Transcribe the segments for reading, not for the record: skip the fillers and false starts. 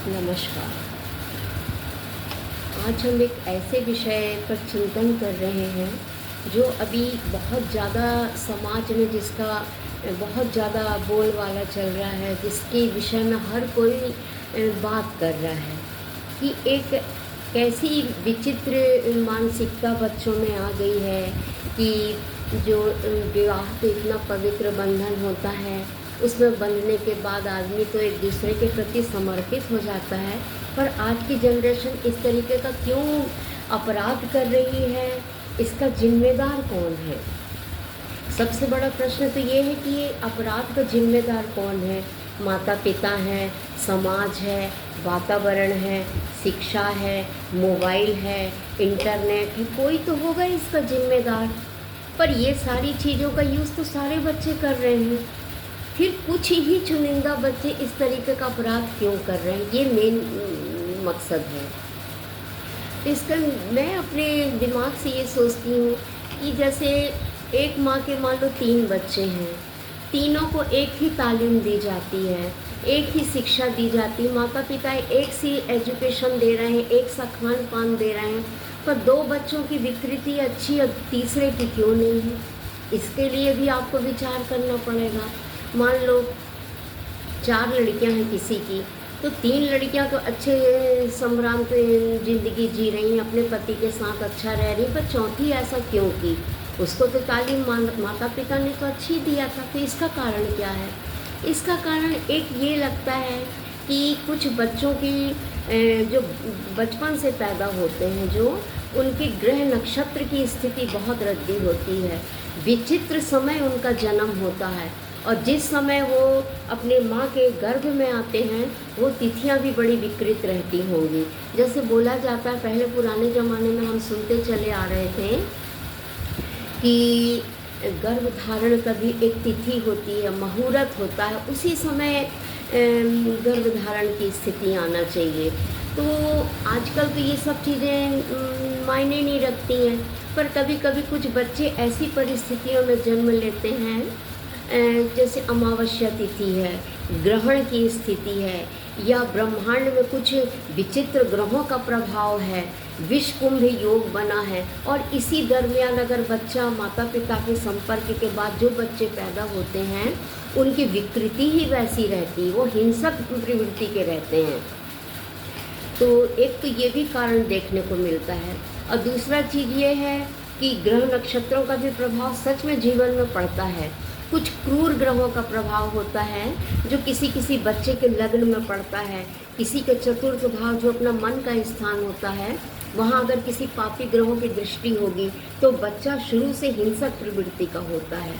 नमस्कार। आज हम एक ऐसे विषय पर चिंतन कर रहे हैं जो अभी बहुत ज़्यादा समाज में जिसका बहुत ज़्यादा बोलबाला चल रहा है, जिसके विषय में हर कोई बात कर रहा है कि एक कैसी विचित्र मानसिकता बच्चों में आ गई है कि जो विवाह तो इतना पवित्र बंधन होता है, उसमें बंधने के बाद आदमी तो एक दूसरे के प्रति समर्पित हो जाता है। पर आज की जनरेशन इस तरीके का क्यों अपराध कर रही है, इसका जिम्मेदार कौन है? सबसे बड़ा प्रश्न तो ये है कि ये अपराध का जिम्मेदार कौन है? माता पिता हैं, समाज है, वातावरण है, शिक्षा है, मोबाइल है, इंटरनेट है, कोई तो होगा इसका जिम्मेदार। पर ये सारी चीज़ों का यूज़ तो सारे बच्चे कर रहे हैं, फिर कुछ ही चुनिंदा बच्चे इस तरीके का अपराध क्यों कर रहे हैं? ये मेन मकसद है। तो इसका मैं अपने दिमाग से ये सोचती हूँ कि जैसे एक माँ के मान लो 3 बच्चे हैं, तीनों को एक ही तालीम दी जाती है, एक ही शिक्षा दी जाती है, माता पिता एक सी एजुकेशन दे रहे हैं, एक सा खान पान दे रहे हैं, पर 2 बच्चों की विकृति अच्छी और तीसरे की क्यों नहीं है? इसके लिए भी आपको विचार करना पड़ेगा। मान लो 4 लड़कियां हैं किसी की, तो 3 लड़कियां तो अच्छे संभ्रांत ज़िंदगी जी रही हैं, अपने पति के साथ अच्छा रह रही, पर चौथी ऐसा क्यों की? उसको तो तालीम माता पिता ने तो अच्छी दिया था। तो इसका कारण क्या है? इसका कारण एक ये लगता है कि कुछ बच्चों की जो बचपन से पैदा होते हैं, जो उनके ग्रह नक्षत्र की स्थिति बहुत रद्दी होती है, विचित्र समय उनका जन्म होता है, और जिस समय वो अपने माँ के गर्भ में आते हैं वो तिथियाँ भी बड़ी विकृत रहती होंगी। जैसे बोला जाता है, पहले पुराने ज़माने में हम सुनते चले आ रहे थे कि गर्भ धारण का भी एक तिथि होती है, मुहूर्त होता है, उसी समय गर्भ धारण की स्थिति आना चाहिए। तो आजकल तो ये सब चीज़ें मायने नहीं रखती हैं, पर कभी कभी कुछ बच्चे ऐसी परिस्थितियों में जन्म लेते हैं, जैसे अमावस्या तिथि है, ग्रहण की स्थिति है, या ब्रह्मांड में कुछ विचित्र ग्रहों का प्रभाव है, विष कुंभ योग बना है, और इसी दरमियान अगर बच्चा माता पिता के संपर्क के बाद जो बच्चे पैदा होते हैं उनकी विकृति ही वैसी रहती, वो हिंसक प्रवृत्ति के रहते हैं। तो एक तो ये भी कारण देखने को मिलता है, और दूसरा चीज़ ये है कि ग्रह नक्षत्रों का भी प्रभाव सच में जीवन में पड़ता है। कुछ क्रूर ग्रहों का प्रभाव होता है जो किसी किसी बच्चे के लग्न में पड़ता है, किसी के चतुर्थ भाव जो अपना मन का स्थान होता है, वहाँ अगर किसी पापी ग्रहों की दृष्टि होगी तो बच्चा शुरू से हिंसक प्रवृत्ति का होता है,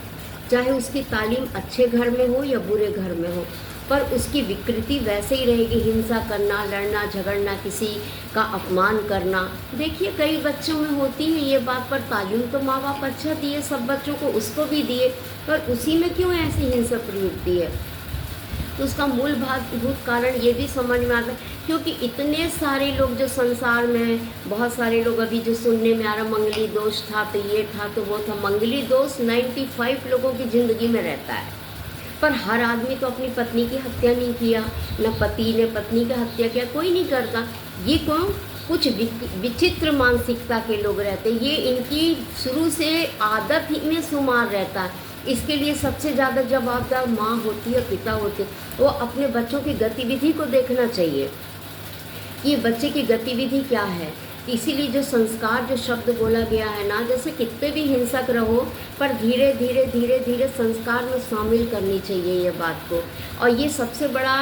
चाहे उसकी तालीम अच्छे घर में हो या बुरे घर में हो, पर उसकी विकृति वैसे ही रहेगी, हिंसा करना, लड़ना झगड़ना, किसी का अपमान करना। देखिए कई बच्चों में होती है ये बात, पर तालीम तो माँ बाप अच्छा दिए सब बच्चों को, उसको भी दिए, पर उसी में क्यों ऐसी हिंसक प्रवृत्ति है? तो उसका मूलभूत कारण ये भी समझ में आता है, क्योंकि इतने सारे लोग जो संसार में, बहुत सारे लोग अभी जो सुनने में आ रहा मंगली दोष था, तो ये था तो वो था। मंगली दोष 95 लोगों की ज़िंदगी में रहता है, पर हर आदमी तो अपनी पत्नी की हत्या नहीं किया, न पति ने पत्नी की हत्या किया, कोई नहीं करता। ये कौन? कुछ विचित्र मानसिकता के लोग रहते हैं, ये इनकी शुरू से आदत ही में शुमार रहता है। इसके लिए सबसे ज़्यादा जवाबदार माँ होती है, पिता होते हैं। वो अपने बच्चों की गतिविधि को देखना चाहिए, ये बच्चे की गतिविधि क्या है। इसीलिए जो संस्कार, जो शब्द बोला गया है ना, जैसे कितने भी हिंसक रहो, पर धीरे धीरे धीरे धीरे संस्कार में शामिल करनी चाहिए ये बात को। और ये सबसे बड़ा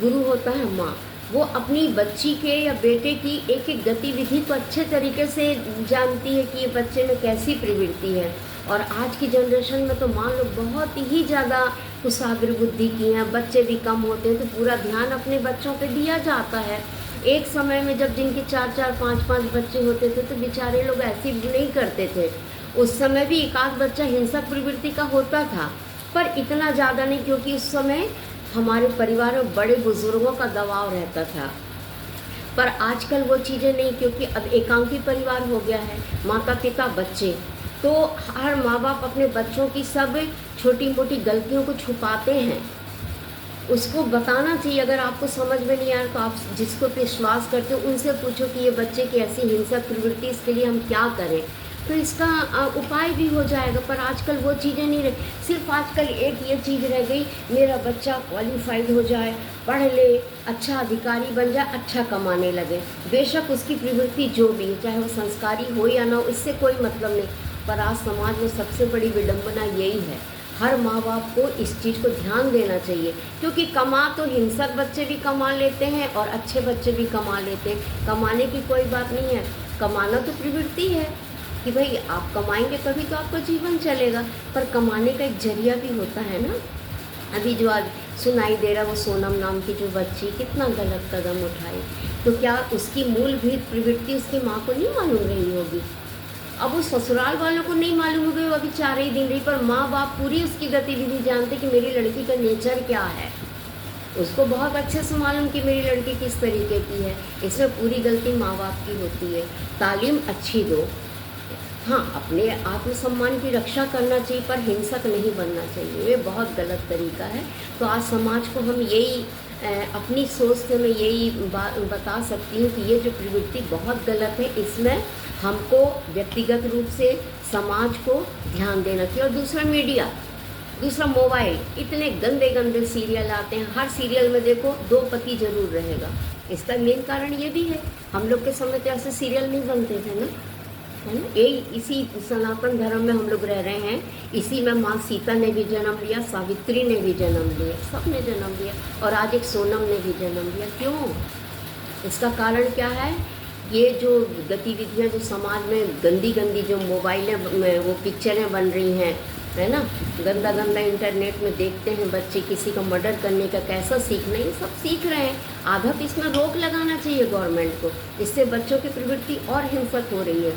गुरु होता है माँ, वो अपनी बच्ची के या बेटे की एक एक गतिविधि को अच्छे तरीके से जानती है कि ये बच्चे में कैसी प्रवृत्ति है। और आज की जनरेशन में तो मान लो बहुत ही ज़्यादा कुशाग्र बुद्धि की हैं, बच्चे भी कम होते हैं, तो पूरा ध्यान अपने बच्चों पे दिया जाता है। एक समय में जब जिनके 4-4, 5-5 बच्चे होते थे तो बेचारे लोग ऐसी नहीं करते थे, उस समय भी एक आध बच्चा हिंसक प्रवृत्ति का होता था, पर इतना ज़्यादा नहीं, क्योंकि उस समय हमारे परिवार में बड़े बुजुर्गों का दबाव रहता था। पर आजकल वो चीज़ें नहीं, क्योंकि अब एकांकी परिवार हो गया है, माता पिता बच्चे, तो हर माँ बाप अपने बच्चों की सब छोटी मोटी गलतियों को छुपाते हैं, उसको बताना चाहिए। अगर आपको समझ में नहीं आ रहा तो आप जिसको पे विश्वास करते हो उनसे पूछो कि ये बच्चे की ऐसी हिंसक प्रवृत्ति, इसके लिए हम क्या करें, तो इसका उपाय भी हो जाएगा। पर आजकल वो चीज़ें नहीं रही। सिर्फ आजकल एक ये चीज़ रह गई, मेरा बच्चा क्वालिफाइड हो जाए, पढ़ ले, अच्छा अधिकारी बन जाए, अच्छा कमाने लगे। बेशक उसकी प्रवृत्ति जो भी है, चाहे वो संस्कारी हो या ना हो, इससे कोई मतलब नहीं। पर आज समाज में सबसे बड़ी विडंबना यही है। हर माँ बाप को इस चीज़ को ध्यान देना चाहिए, क्योंकि कमा तो हिंसक बच्चे भी कमा लेते हैं और अच्छे बच्चे भी कमा लेते हैं। कमाने की कोई बात नहीं है, कमाना तो प्रवृत्ति है कि भाई आप कमाएंगे तभी तो आपका जीवन चलेगा, पर कमाने का एक जरिया भी होता है ना। अभी जो आज सुनाई दे रहा वो सोनम नाम की जो बच्ची कितना गलत कदम उठाई, तो क्या उसकी मूलभूत प्रवृत्ति उसकी माँ को नहीं मालूम रही होगी? अब उस ससुराल वालों को नहीं मालूम हो गई, वो अभी 4 ही दिन रही, पर माँ बाप पूरी उसकी गतिविधि जानते कि मेरी लड़की का नेचर क्या है। उसको बहुत अच्छे से मालूम कि मेरी लड़की किस तरीके की है। इसमें पूरी गलती माँ बाप की होती है। तालीम अच्छी दो, हाँ अपने आत्मसम्मान की रक्षा करना चाहिए, पर हिंसक नहीं बनना चाहिए, ये बहुत गलत तरीका है। तो आज समाज को हम यही अपनी सोच से मैं यही बता सकती हूँ कि ये जो प्रवृत्ति बहुत गलत है, इसमें हमको व्यक्तिगत रूप से समाज को ध्यान देना चाहिए। और दूसरा मीडिया, दूसरा मोबाइल, इतने गंदे गंदे सीरियल आते हैं, हर सीरियल में देखो 2 पति जरूर रहेगा। इसका मेन कारण ये भी है, हम लोग के समय तो ऐसे सीरियल नहीं बनते थे ना, है ना। यही इसी सनातन धर्म में हम लोग रह रहे हैं, इसी में माँ सीता ने भी जन्म लिया, सावित्री ने भी जन्म लिया, सब ने जन्म लिया, और आज एक सोनम ने भी जन्म लिया। क्यों? इसका कारण क्या है? ये जो गतिविधियाँ जो समाज में गंदी गंदी जो मोबाइलें में वो पिक्चरें बन रही हैं, है ना, गंदा गंदा इंटरनेट में देखते हैं बच्चे, किसी का मर्डर करने का कैसा सीखना, ये सब सीख रहे हैं। आधा तो इसमें रोक लगाना चाहिए गवर्नमेंट को, इससे बच्चों की प्रवृत्ति और हिंसक हो रही है।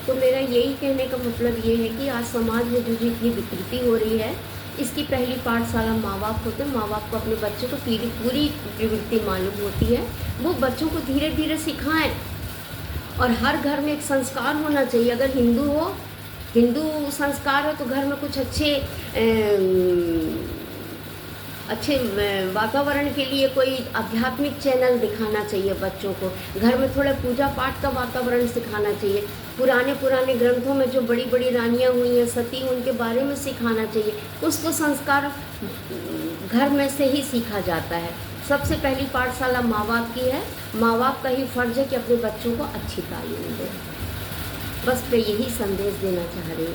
तो मेरा यही कहने का मतलब ये है कि आज समाज में जो इतनी विकृति हो रही है, इसकी पहली पाठशाला माँ बाप होते हैं। माँ बाप को अपने बच्चों को पूरी प्रवृत्ति मालूम होती है, वो बच्चों को धीरे धीरे सिखाएं। और हर घर में एक संस्कार होना चाहिए। अगर हिंदू संस्कार हो तो घर में कुछ अच्छे वातावरण के लिए कोई आध्यात्मिक चैनल दिखाना चाहिए बच्चों को। घर में थोड़ा पूजा पाठ का वातावरण सिखाना चाहिए। पुराने ग्रंथों में जो बड़ी बड़ी रानियां हुई हैं, सती, उनके बारे में सिखाना चाहिए। कुछ तो संस्कार घर में से ही सीखा जाता है। सबसे पहली पाठशाला माँ बाप की है। माँ बाप का ही फर्ज है कि अपने बच्चों को अच्छी तालीम दें। बस मैं यही संदेश देना चाह रही हूँ।